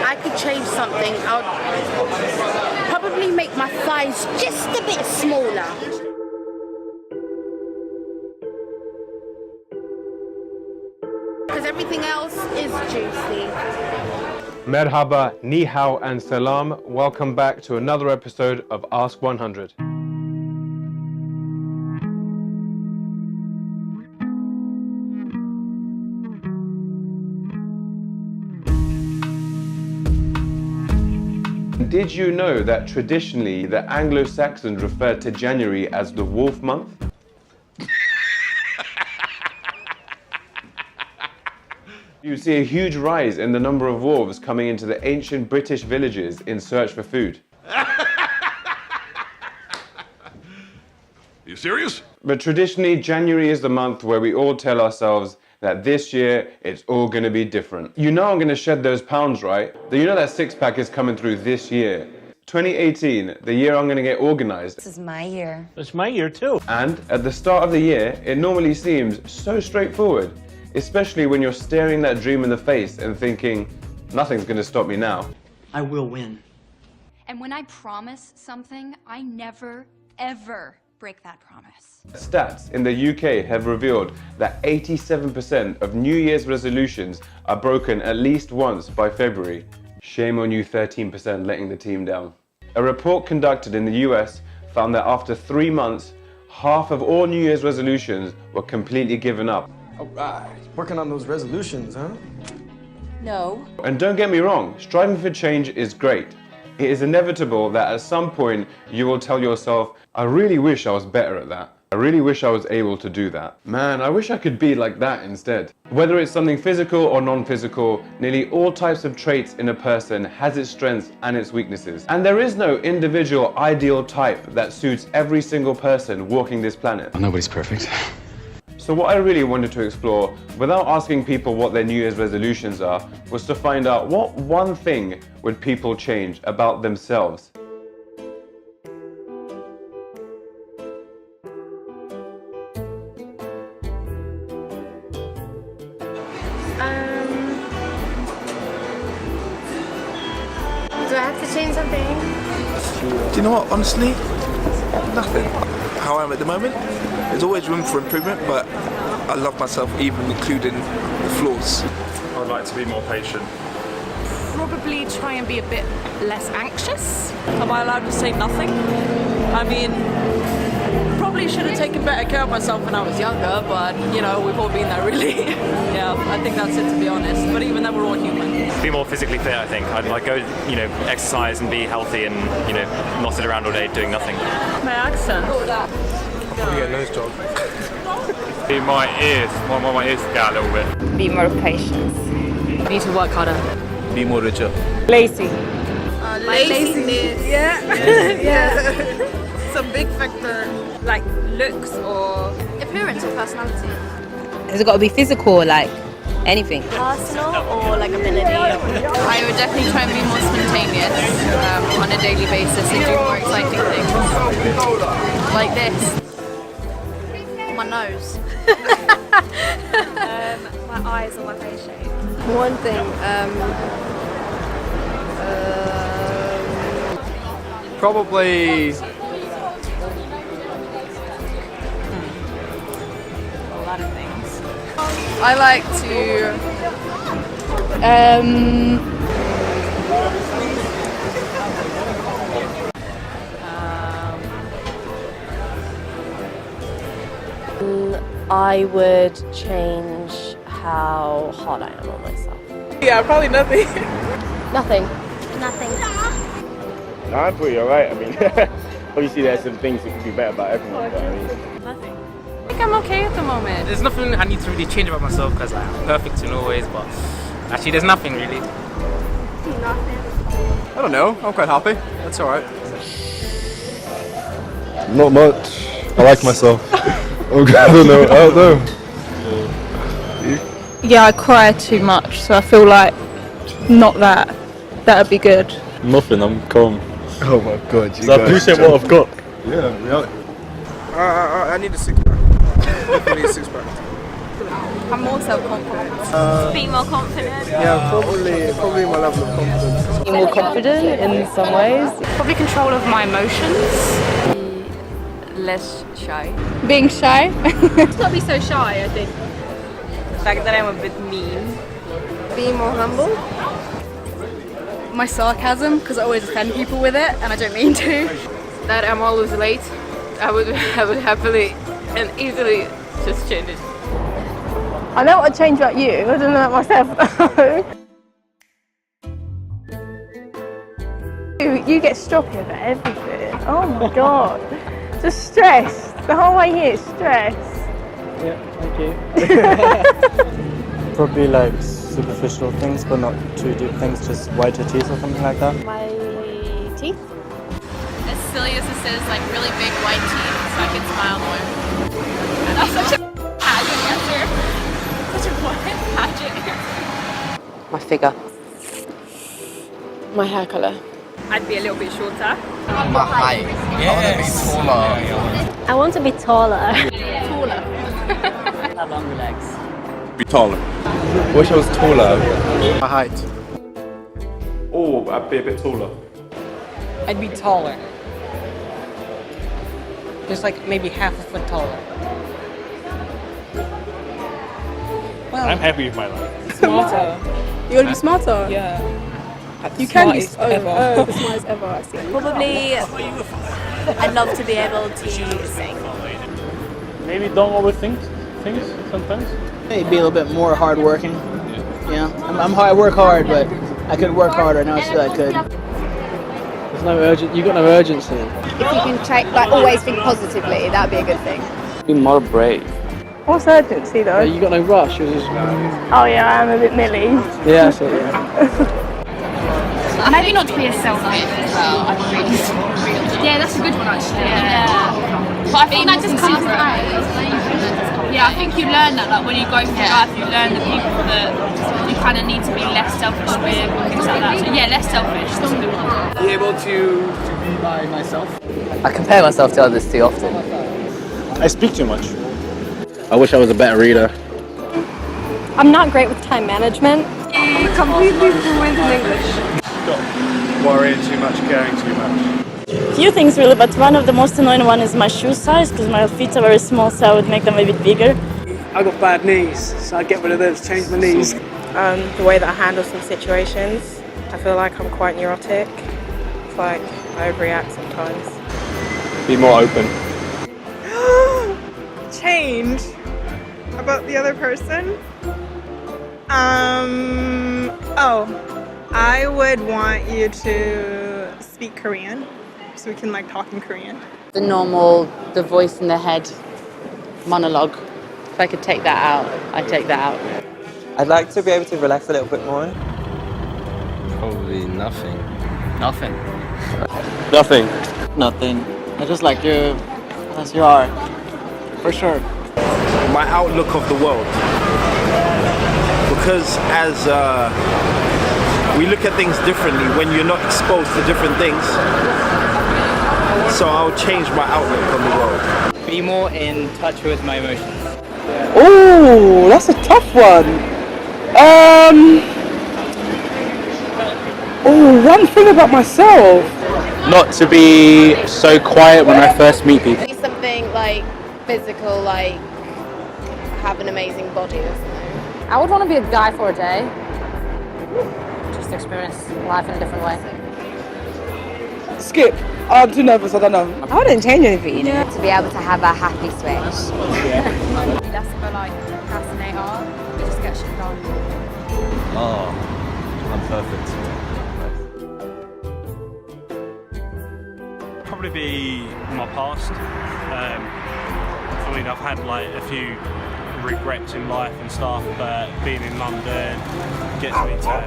I could change something, I would probably make my thighs just a bit smaller. Because everything else is juicy. Merhaba, ni hao and salam. Welcome back to another episode of Ask 100. Did you know that traditionally the Anglo-Saxons referred to January as the wolf month? You see a huge rise in the number of wolves coming into the ancient British villages in search for food. You serious? But traditionally, January is the month where we all tell ourselves that this year, it's all gonna be different. You know I'm gonna shed those pounds, right? You know that six-pack is coming through this year. 2018, the year I'm gonna get organized. This is my year. It's my year too. And at the start of the year, it normally seems so straightforward, especially when you're staring that dream in the face and thinking, nothing's gonna stop me now. I will win. And when I promise something, I never, ever break that promise. Stats in the UK have revealed that 87% of New Year's resolutions are broken at least once by February. Shame on you 13% letting the team down. A report conducted in the US found that after 3 months, half of all New Year's resolutions were completely given up. Alright, working on those resolutions, huh? No. And don't get me wrong, striving for change is great. It is inevitable that at some point you will tell yourself, I really wish I was better at that. I really wish I was able to do that. Man, I wish I could be like that instead. Whether it's something physical or non-physical, nearly all types of traits in a person has its strengths and its weaknesses. And there is no individual ideal type that suits every single person walking this planet. Nobody's perfect. So what I really wanted to explore, without asking people what their New Year's resolutions are, was to find out what one thing would people change about themselves. Do I have to change something? Do you know what, honestly? Nothing. How I am at the moment, there's always room for improvement, but I love myself, even including the flaws. I would like to be more patient. Probably try and be a bit less anxious. Am I allowed to say nothing? I mean, probably should have taken better care of myself when I was younger, but you know, we've all been there really. Yeah, I think that's it to be honest. But even then, we're all human. Be more physically fit, I think. I'd like go, exercise and be healthy and, not sit around all day doing nothing. My accent. Probably get a nose job. Be my ears to get a little bit. Be more patient. Need to work harder. Be more richer. Lazy. Laziness. Yeah. Yeah. It's a big factor. Like looks or Appearance or personality? Has it got to be physical, like anything? Personal or like ability? I would definitely try and be more spontaneous on a daily basis and do more exciting things. Like this. My nose. my eyes or my face shape. One thing, Probably... A lot of things. I like to I would change how hard I am on myself. Yeah, probably nothing. Nothing. Nothing. No, I'm pretty alright. I mean, obviously there's some things that could be better about everyone, but I mean... Nothing. I think I'm okay at the moment. There's nothing I need to really change about myself because I'm perfect in all ways, but actually there's nothing really. nothing. I don't know, I'm quite happy. That's alright. Not much. I like myself. I don't know. Yeah, I cry too much, so I feel like not that. That would be good. Nothing, I'm calm. Oh my god, I appreciate what I've got. I need a six-pack. Definitely a six-pack. I'm more self-confident. Be more confident. Yeah, probably my level of confidence. Be more confident in some ways. Probably control of my emotions. Less shy. Being shy. Not be so shy, I think. The fact that I'm a bit mean. Be more humble. My sarcasm, because I always offend people with it, and I don't mean to. That I'm always late. I would happily and easily just change it. I know what to change about you. I don't know that myself. You get stroppy about everything. Oh my god. Just stress. The whole way here is stress. Yeah, thank you. Probably like superficial things, but not too deep things, just whiter teeth or something like that. My teeth. As silly as this is, like really big white teeth, so I can smile more. And that's such a pageant answer. Such a what? Pageant answer. My figure. My hair colour. I'd be a little bit shorter. My height. Yes. I want to be taller. Taller. Have longer legs. Be taller. Wish I was taller. My height. Oh, I'd be a bit taller. I'd be taller. Just like maybe half a foot taller. Well, I'm happy with my life. Smarter. You want to be smarter? Yeah. You can be the smartest ever, I see. Probably, I'd love to be able to sing. Maybe don't overthink things sometimes. Maybe be a little bit more hardworking. Yeah, I work hard, but I could work harder. Now I feel I could. There's no urgent. You got no urgency. If you can like always think positively, that'd be a good thing. Be more brave. What's urgency though? You got no rush. You're just... Oh yeah, I'm a bit milly. Yeah, so yeah. Maybe not to be a selfish as well. Yeah, that's a good one actually. Yeah. But I think that just comes out. Yeah, I think you learn that. Like when you go through life, you learn the people that you kind of need to be less selfish with, things like that. So yeah, less selfish. That's a good one. Be able to be by myself. I compare myself to others too often. I speak too much. I wish I was a better reader. I'm not great with time management. I'm completely fluent in English. Worrying too much, caring too much. Few things really, but one of the most annoying one is my shoe size, because my feet are very small, so I would make them a bit bigger. I got bad knees, so I'd get rid of those, change my knees. The way that I handle some situations, I feel like I'm quite neurotic. It's like I overreact sometimes. Be more open. Change about the other person? I would want you to speak Korean, so we can like talk in Korean. The normal, the voice in the head monologue. If I could take that out, I'd take that out. I'd like to be able to relax a little bit more. Probably nothing. Nothing. Nothing. Nothing. I just like you as you are. For sure. My outlook of the world. Because as we look at things differently when you're not exposed to different things. So I'll change my outlook on the world. Be more in touch with my emotions. Oh, that's a tough one. One thing about myself. Not to be so quiet when I first meet people. Maybe something like physical, like have an amazing body or something. I would want to be a guy for a day. Just experience life in a different way. Skip. I'm too nervous, I don't know. I wouldn't change anything. To be able to have a happy switch. Less of a like procrastinator. You just get shit done. Oh, I'm perfect. Probably be my past. I mean, I've had like a few regrets in life and stuff, but being in London gets me to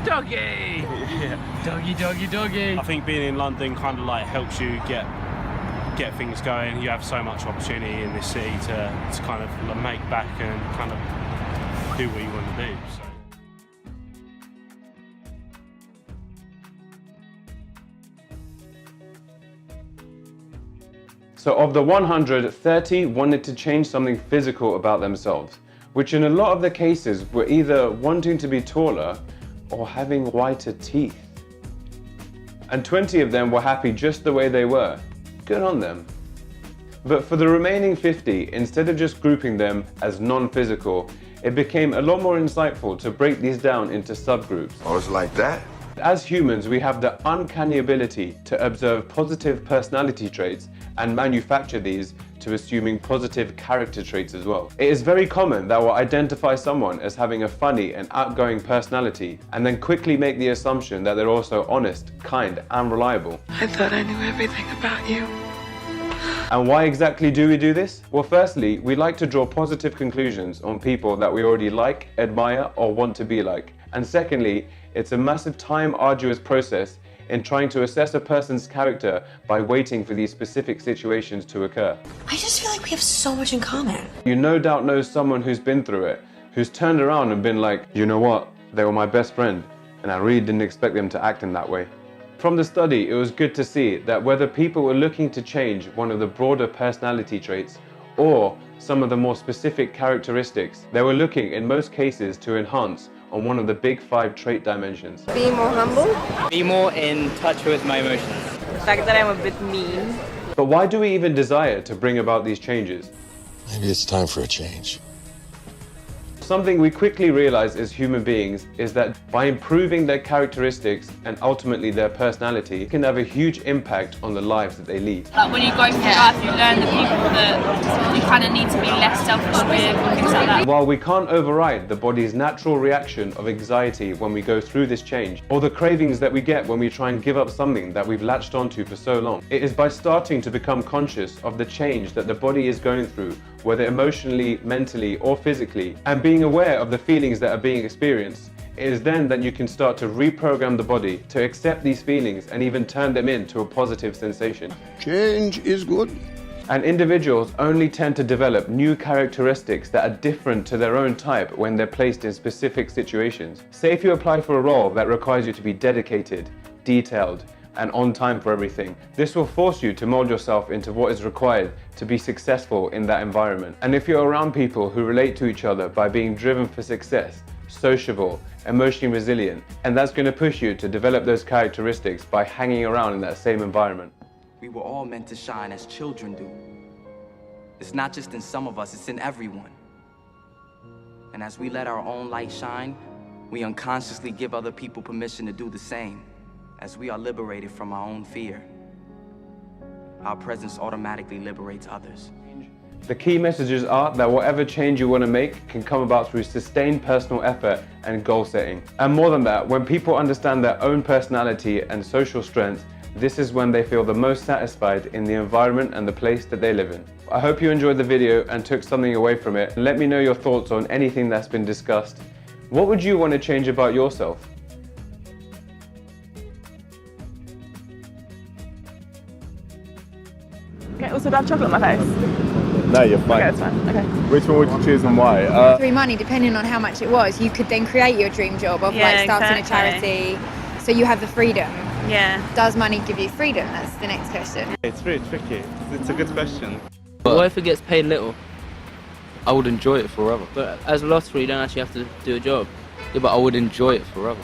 Doggy! yeah. Doggy. I think being in London kind of like helps you get things going. You have so much opportunity in this city to kind of make back and kind of do what you want to do. So. So of the 100, 30 wanted to change something physical about themselves, which in a lot of the cases were either wanting to be taller or having whiter teeth. And 20 of them were happy just the way they were. Good on them. But for the remaining 50, instead of just grouping them as non-physical, it became a lot more insightful to break these down into subgroups. Oh, it's like that? As humans, we have the uncanny ability to observe positive personality traits and manufacture these to assuming positive character traits as well. It is very common that we'll identify someone as having a funny and outgoing personality and then quickly make the assumption that they're also honest, kind, and reliable. I thought I knew everything about you. And why exactly do we do this? Well, firstly, we like to draw positive conclusions on people that we already like, admire, or want to be like. And secondly, it's a massive arduous process in trying to assess a person's character by waiting for these specific situations to occur. I just feel like we have so much in common. You no doubt know someone who's been through it, who's turned around and been like, you know what, they were my best friend, and I really didn't expect them to act in that way. From the study, it was good to see that whether people were looking to change one of the broader personality traits or some of the more specific characteristics, they were looking in most cases to enhance on one of the big 5 trait dimensions. Be more humble. Be more in touch with my emotions. The fact that I'm a bit mean. But why do we even desire to bring about these changes? Maybe it's time for a change. Something we quickly realize as human beings is that by improving their characteristics and ultimately their personality, it can have a huge impact on the lives that they lead. Like when you go through life, you learn the people that you kind of need to be less selfish with and things like that. While we can't override the body's natural reaction of anxiety when we go through this change, or the cravings that we get when we try and give up something that we've latched onto for so long, it is by starting to become conscious of the change that the body is going through, whether emotionally, mentally, or physically, and being aware of the feelings that are being experienced, it is then that you can start to reprogram the body to accept these feelings and even turn them into a positive sensation. Change is good. And individuals only tend to develop new characteristics that are different to their own type when they're placed in specific situations. Say if you apply for a role that requires you to be dedicated, detailed, and on time for everything. This will force you to mold yourself into what is required to be successful in that environment. And if you're around people who relate to each other by being driven for success, sociable, emotionally resilient, and that's going to push you to develop those characteristics by hanging around in that same environment. We were all meant to shine as children do. It's not just in some of us, it's in everyone. And as we let our own light shine, we unconsciously give other people permission to do the same. As we are liberated from our own fear, our presence automatically liberates others. The key messages are that whatever change you want to make can come about through sustained personal effort and goal setting. And more than that, when people understand their own personality and social strengths, this is when they feel the most satisfied in the environment and the place that they live in. I hope you enjoyed the video and took something away from it. Let me know your thoughts on anything that's been discussed. What would you want to change about yourself? Okay, also do I have chocolate on my face? No, you're fine. Okay, that's fine. Okay. Which one would you choose and why? Through money, depending on how much it was, you could then create your dream job of like starting a charity, so you have the freedom. Yeah. Does money give you freedom? That's the next question. It's really tricky. It's a good question. But what if it gets paid little? I would enjoy it forever. But as a lottery, you don't actually have to do a job. Yeah, but I would enjoy it forever.